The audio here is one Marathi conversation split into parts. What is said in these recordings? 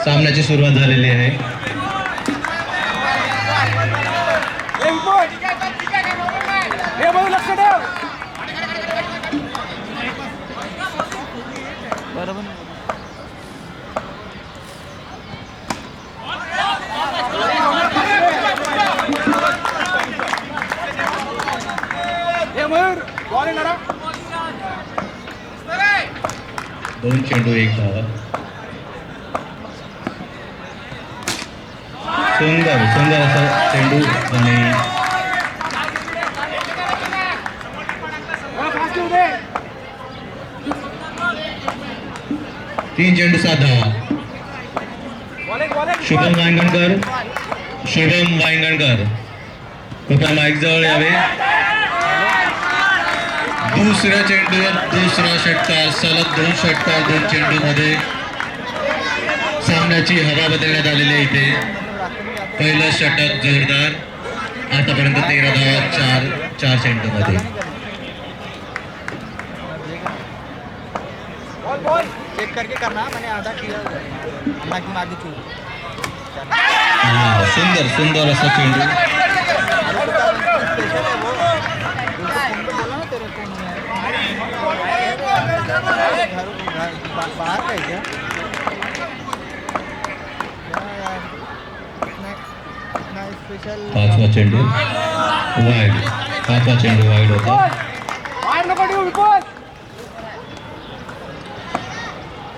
सामन्याची सुरुवात झालेली आहे. दोन चेंडू एक धावा. सुंदर सुंदर असा चेंडू आणि 3 चेंडू 7 धावा. शुभम वांगणकर कृपया माईक जवळ यावे. दुसऱ्या चेंडूवर दुसरा षटकार. सलग 2 षटकार 2 चेंडूमध्ये सामन्याची हवा बदलण्यात आलेली आहे. इथे पहिलं षटक जोरदार. आतापर्यंत 13 धावा 4 चेंडूमध्ये. चेक करके करना मैंने आधा किया आगे चूक. सुंदर सुंदर असा चेंडू. बाहर है क्या? पाचवा चेंडू वाईड. पाचवा चेंडू वाईड होता.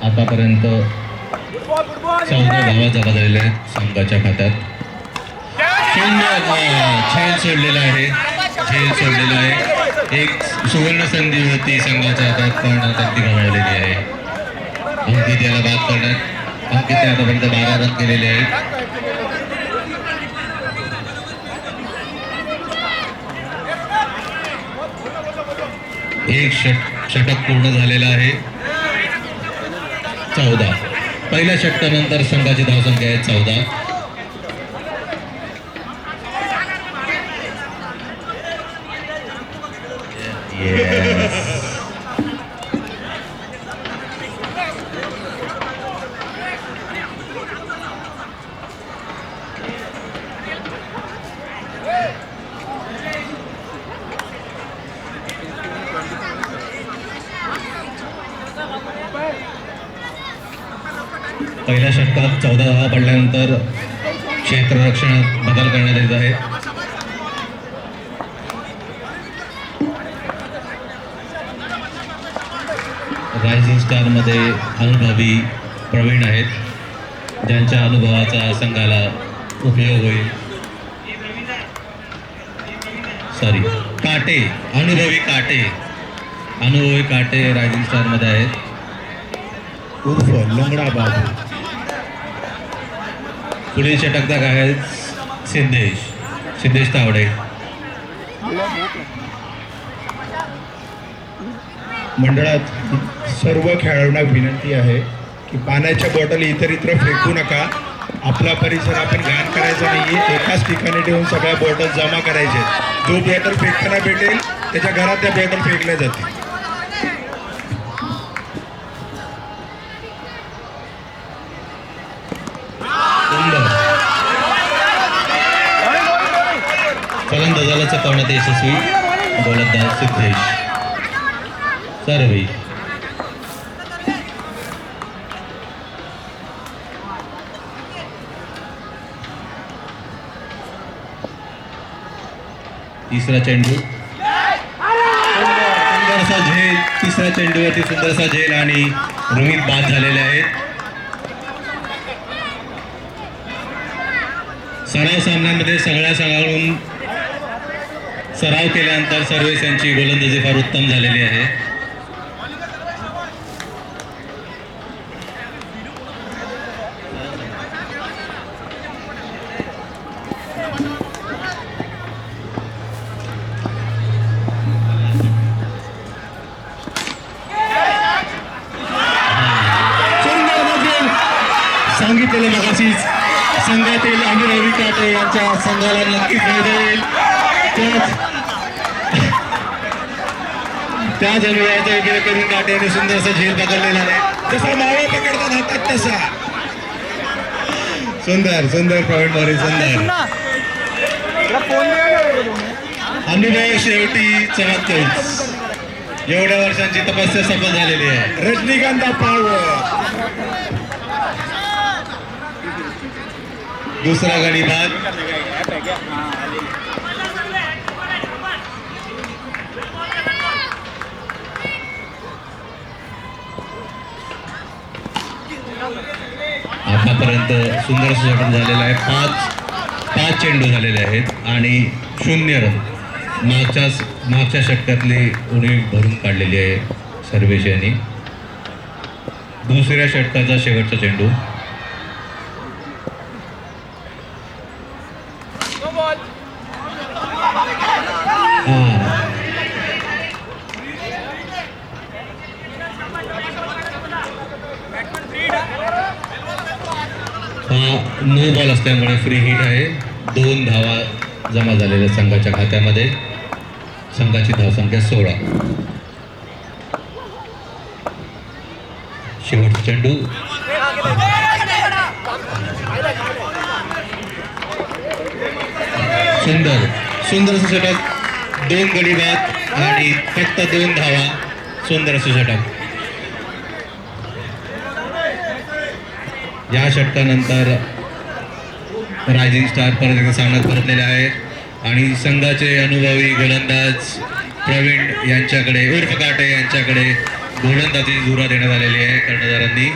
आतापर्यंत 14 धावा जमा झालेल्या आहेत संघाच्या खात्यात. सुंदर झेल सोडलेला आहे. एक सुवर्ण संधी होती संघाच्या हातात पण त्यांनी गमावलेली आहे. अंकित याला बाद करण्यात. अंकितने आतापर्यंत 12 रन केलेले आहेत. एक षटक पूर्ण झालेला आहे. 14. पहिल्या षटकानंतर संघाची धावसंख्या आहे 14. पहिल्या षटकात 14 धावा पडल्यानंतर क्षेत्ररक्षणात बदल करण्यात येत आहे. रायझिंग स्टारमध्ये अनुभवी प्रवीण आहेत ज्यांच्या अनुभवाचा संघाला उपयोग होईल. अनुभवी काटे रायझिंग स्टारमध्ये आहेत. उर्फ लंगडा बाबू. पुढील षटकदार आहेत सिद्धेश तावडे. मंडळात सर्व खेळाडूंना विनंती आहे की पाण्याच्या बॉटल इतरत्र फेकू नका. आपला परिसर आपण घाण करायचा नाही. एकाच ठिकाणी ठेवून सगळ्या बॉटल जमा करायचे. जो बॉटल फेकताना भेटेल त्याच्या घरात त्या बॉटल फेकल्या जातील. फलंदाजाला चकवण्यात यशस्वी गोलंदाज सिद्धेश सर्वे. तिसरा चेंडू सुंदरसा झेल. तिसऱ्या चेंडूवरती सुंदरसा झेल आणि रोहित बाद झालेले आहेत. सराव सामन्यांमध्ये सगळ्या संघाकडून सराव केल्यानंतर सर्वेस यांची गोलंदाजी फार उत्तम झालेली आहे. सांगितलेलं मगाशीच संघातील अनुभवी काटे यांच्या संघाला नक्कीच फायदा येईल. त्याच अनुभवाचा उपयोग करून काट्याने सुंदरसा झेल पकडलेला आहे. जसा मावळा पकडतात हातात तसा सुंदर सुंदर प्रवीण मोरे सुंदर. ना तुला फोन अनुभव शेवटी चमत्कारिक. एवढ्या वर्षांची तपस्या सफल झालेली आहे. रजनीकांत पावर. दुसरा गडी बाद. आतापर्यंत सुंदर सुधारण झालेला आहे. पाच चेंडू झालेले आहेत आणि 0 रन. मागच्या षटकातली उडी भरून काढलेली आहे सर्वेश यांनी. दुसऱ्या षटकाचा शेवटचा चेंडू. नो बॉल असल्यामुळे फ्री हिट आहे. 2 धावा जमा झालेल्या संघाच्या खात्यामध्ये. संघाची धावसंख्या 16. शेवटचा चेंडू. सुंदर असं षटक. 2 गडी बाद आणि फक्त 2 धावा. सुंदर असं षटक. या षटकानंतर रायझिंग स्टार परत एकदा सामन्यात परतलेले आहेत आणि संघाचे अनुभवी गोलंदाज प्रवीण यांच्याकडे उर्फ काटे यांच्याकडे गोलंदाजी धुरा देण्यात आलेली आहे कर्णधारांनी.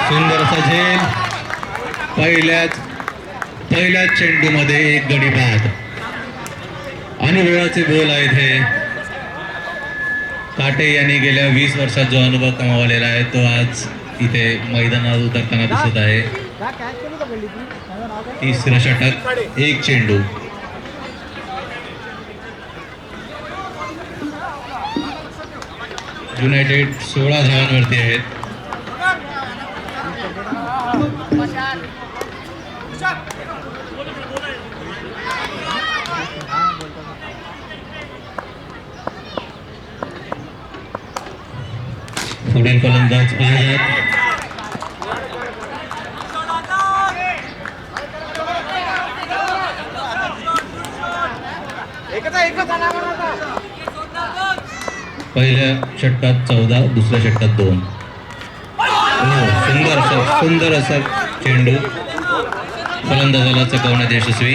सुंदर असा झेल. पहिल्याच चेंडूमध्ये 1 गडी बाद. अनुभवाचे बोल आहेत हे. काटे यांनी गेल्या 20 वर्षात जो अनुभव कमावलेला आहे तो आज इथे मैदानात उतरताना दिसत आहे. तिसरं षटक 1 चेंडू. युनायटेड 16 धावांवरती आहेत. पुढील फलंदाज आझाद. पहिल्या षटकात 14, दुसऱ्या षटकात 2. सुंदर असा चेंडू फलंदाजाला चकवण्यात यशस्वी.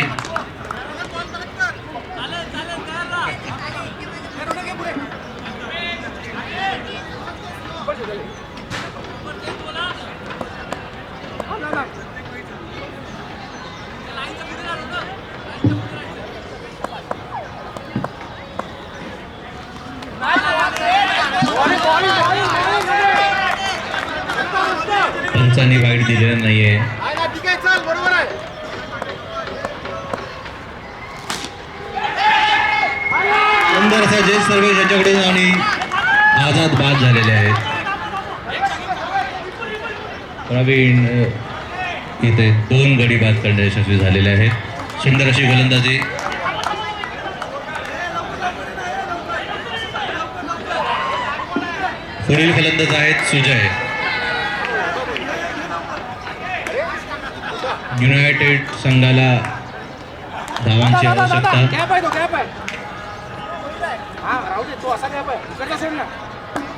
पंचांनी वाईट दिलेला नाहीये. सुंदर असा जय सर्वे ज्याच्याकडून आणि आझाद बाद झालेले आहेत. प्रवीण इथे 2 गडी बाद करण्यात यशस्वी झालेले आहेत. सुंदर अशी गोलंदाजी. पुढील फलंदाज आहेत सुजय. युनायटेड संघाला धावांची आवश्यकता.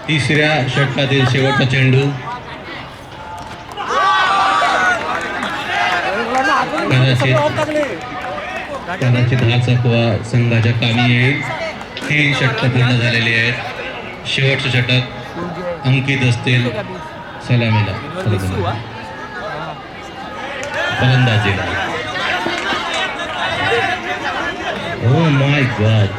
तिसऱ्या षटकातील शेवटचा चेंडू. कदाचित हा चकवा संघाच्या कामी येईल. 3 षटकं पूर्ण झालेली आहेत. शेवटचं षटक अंकित असतील सलामीला फलंदाजीला. Oh my God.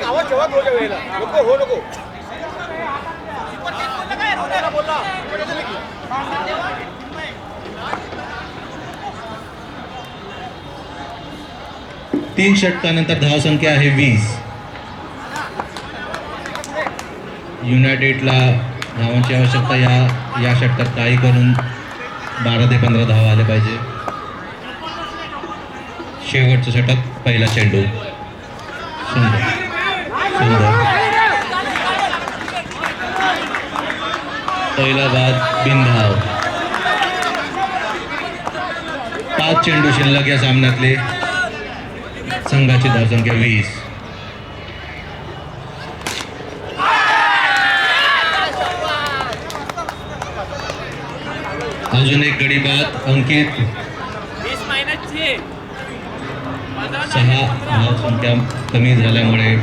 गावात जेव्हा वेळेला नको हो नको 3 षटकानंतर धावसंख्या आहे 20. युनायटेडला धावांची आवश्यकता या षटकात काही करून 12 ते 15 धावा आले पाहिजे. शेवटचं षटक, पहिला चेंडू. सुंदर सुंदर, पहिला बाद, बिनधाव. 5 चेंडू शिल्लक या सामन्यातले. संघाची धावसंख्या 20. अजून एक गडी बाद. अंकित 6 धावसंख्या कमी झाल्यामुळे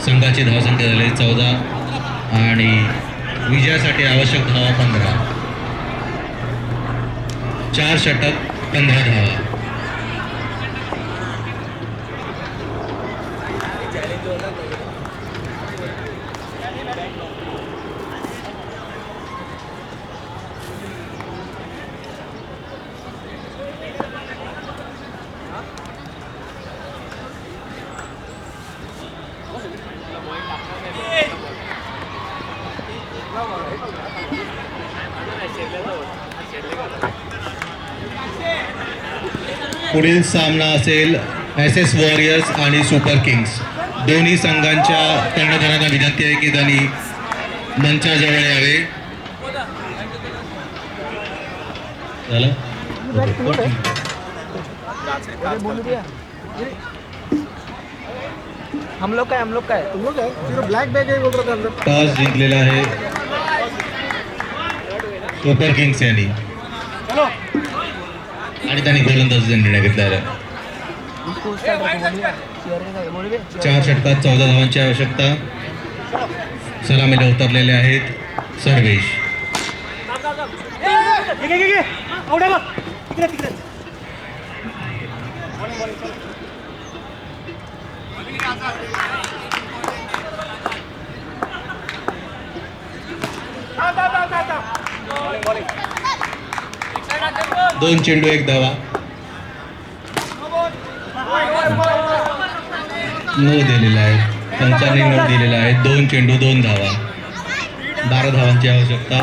संघाची धावसंख्या झाली 14 आणि विजयासाठी आवश्यक धावा 15. 4 षटक 15 धावा. पुढील सामना असेल SS वॉरियर्स आणि सुपर किंग्स. दोन्ही संघांच्या कर्णधारांना विनंती आहे की त्यांनी मंचाजवळ यावे. झालं? हम लोग का है तुम लोग है सिर्फ ब्लैक बैग है बोल रहा था अंदर. टॉस जिंकलेला आहे सुपर किंग्स यांनी आणि त्यांनी गोलंदाजीचा निर्णय घेतलेला आहे. 4 षटकात 14 धावांची आवश्यकता. सलामीला उतरलेले आहेत सर्वेश. दोन चेंडू 1 धावा. नो दिलेला आहे. पंचांनी नो दिलेला आहे. 2 चेंडू 2 धावा. 12 धावांची आवश्यकता.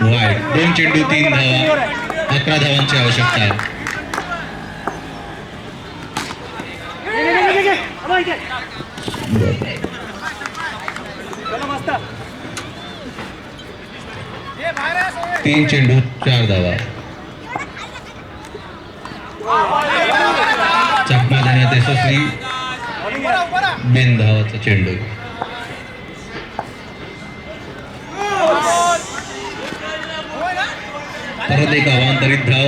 वाईड 2 चेंडू 3 धावा. 11 धावांची आवश्यकता आहे. तीन चेंडू 4 धावा. चकमा देण्यात यशस्वी. बिनधावाचा चेंडू. परत एक अवांतरित धाव.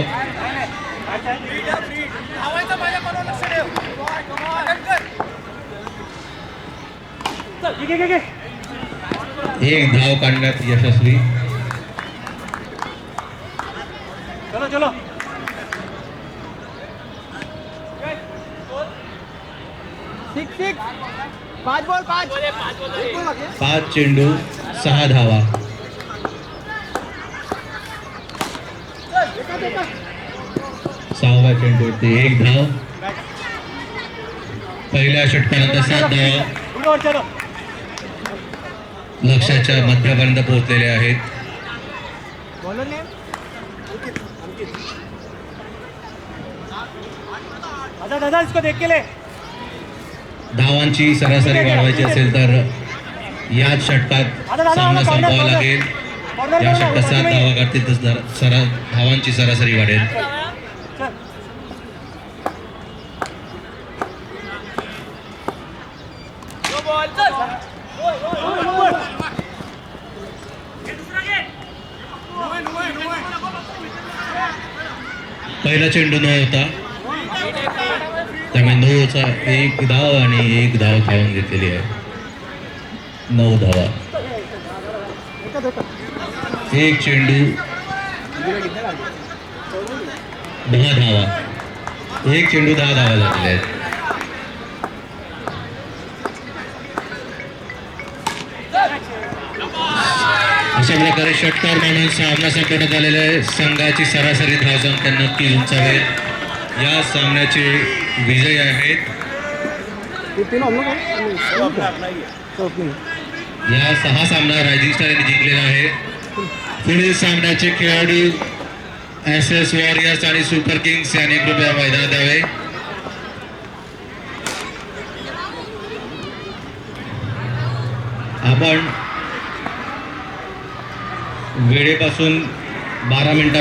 एक धाव काढण्यात यशस्वी. चलो 6 5 बॉल 5 चेंडू 6 धावा. सहाव्या चेंडूवरती 1 धाव. पहिल्या षटकानंतर 7 धावा लक्ष्याच्या मध्यापर्यंत पोहोचलेले आहेत. धावांची सरासरी वाढवायची असेल तर याच षटकात सामना संपवावा लागेल. या षटकात 7 धावा काढतील तर धावांची सरासरी वाढेल. पहिला चेंडू 9 होता. त्यामुळे 9चा 1 धाव आणि 1 धाव धावून घेतलेली आहे. 9 धावा. 1 चेंडू 10 धावा. 1 चेंडू 10 धावा लागले आहेत. अशा प्रकारे षटकार म्हणून सामना संपवण्यात आलेला आहे. संघाची सरासरी धावसंख्या नक्कीच उंचावेल. या सामन्याचे विजयी आहेत या 6 सामना रायझिंग स्टार यांनी जिंकलेला आहे. पुढील सामन्याचे खेळाडू SS वॉरियर्स आणि सुपर किंग्स यांनी कृपया मैदानात यावे. आपण वेळेपासून 12 मिनिटां